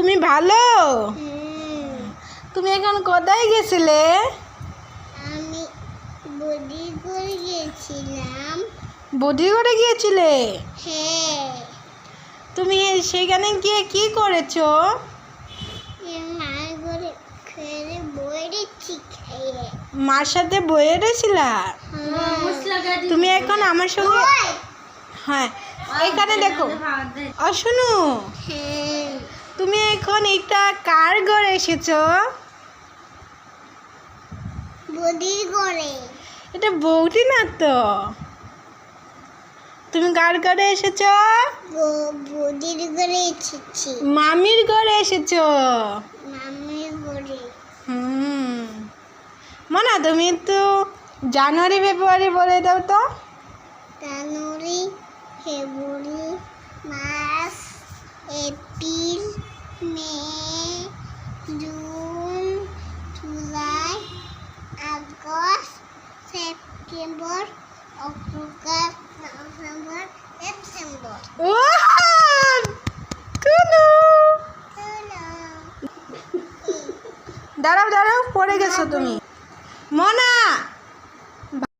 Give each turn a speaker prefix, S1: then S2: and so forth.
S1: তুমি ভালো? তুমি এখন কোথায় গেছিলে?
S2: আমি বডিগড়ে গিয়েছিলাম।
S1: বডিগড়ে গিয়েছিলে?
S2: হ্যাঁ।
S1: তুমি সেখানে গিয়ে কি করেছো?
S2: মার ঘরে খেয়ে বইরেছি খেয়ে।
S1: মার সাথে বইয়ে রয়েছিলা? তুমি এখন আমার সঙ্গে হ্যাঁ এখানে দেখো শোনো,
S2: হ্যাঁ।
S1: তুমি এখন এটা কার ঘরে এসেছো?
S2: বডিগড়ে।
S1: এটা বৌদি না তো। তুমি কার ঘরে এসেছো?
S2: বডিগড়ে এসেছি।
S1: মামির ঘরে এসেছো।
S2: মামির ঘরে।
S1: মনা তুমি তো জানুয়ারি ফেব্রুয়ারি বলে দাও তো।
S2: January, February, March, April, May, June, July, August, September, October, November, December.
S1: দাঁড়াও দাঁড়াও, পড়ে গেছো তুমি। মনা